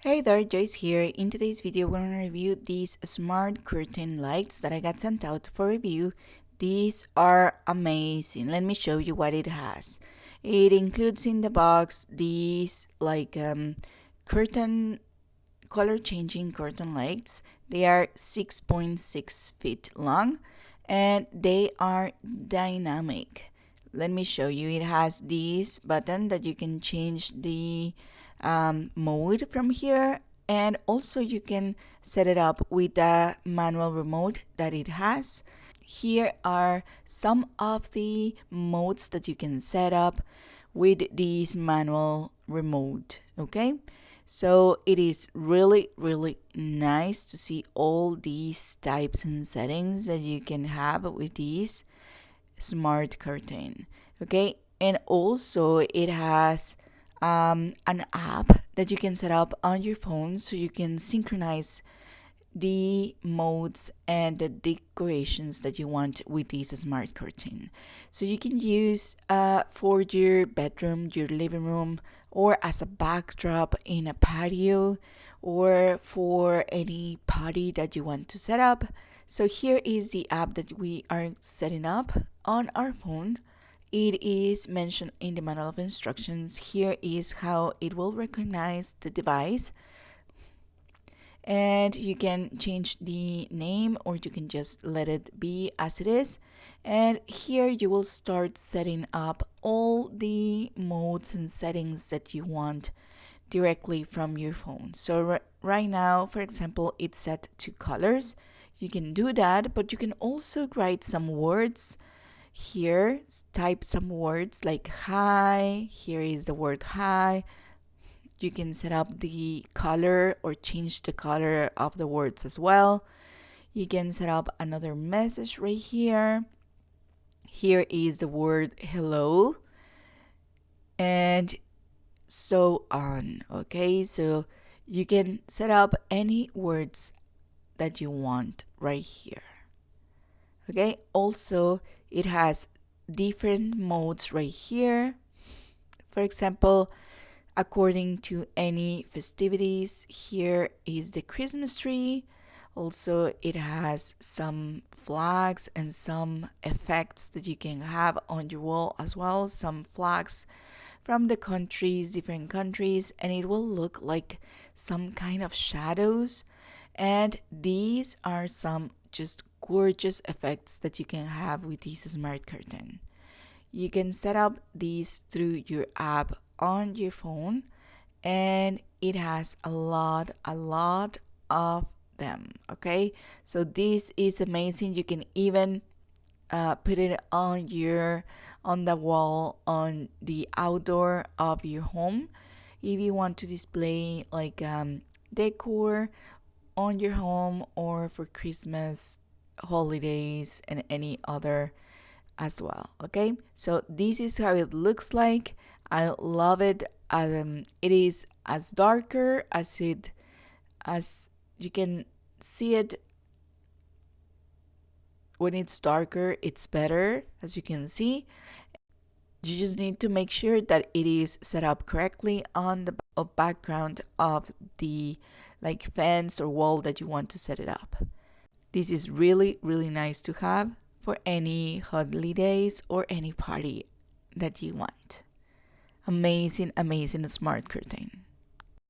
Hey there, Joyce here. In today's video, we're going to review these smart curtain lights that I got sent out for review. These are amazing. Let me show you what it has. It includes in the box these curtain color changing curtain lights. They are 6.6 feet long and they are dynamic. Let me show you. It has this button that you can change the mode from here, and also you can set it up with the manual remote that it has. Here are some of the modes that you can set up with this manual remote. Okay, so it is really nice to see all these types and settings that you can have with this smart curtain. Okay, and also it has an app that you can set up on your phone so you can synchronize the modes and the decorations that you want with this smart curtain. So you can use for your bedroom, your living room, or as a backdrop in a patio, or for any party that you want to set up. So here is the app that we are setting up on our phone. It is mentioned in the manual of instructions. Here is how it will recognize the device. And you can change the name or you can just let it be as it is. And here you will start setting up all the modes and settings that you want directly from your phone. So right now, for example, it's set to colors. You can do that, but you can also write some words. Here, type some words like hi. Here is the word hi. You can set up the color or change the color of the words as well. You can set up another message right here. Here is the word hello, and so on. Okay, so you can set up any words that you want right here. Okay, also it has different modes right here. For example, according to any festivities, here is the Christmas tree. Also, it has some flags and some effects that you can have on your wall as well. Some flags from the countries, different countries, and it will look like some kind of shadows. And these are some just gorgeous effects that you can have with this smart curtain. You can set up these through your app on your phone, and it has a lot of them. Okay, so this is amazing. You can even put it on the wall on the outdoor of your home if you want to display like decor on your home, or for Christmas, holidays, and any other as well. Okay, so this is how it looks like. I love it. It is as darker as you can see it. When it's darker, it's better, as you can see. You just need to make sure that it is set up correctly on the background of the fence or wall that you want to set it up. This is really nice to have for any holidays or any party that you want. Amazing smart curtain.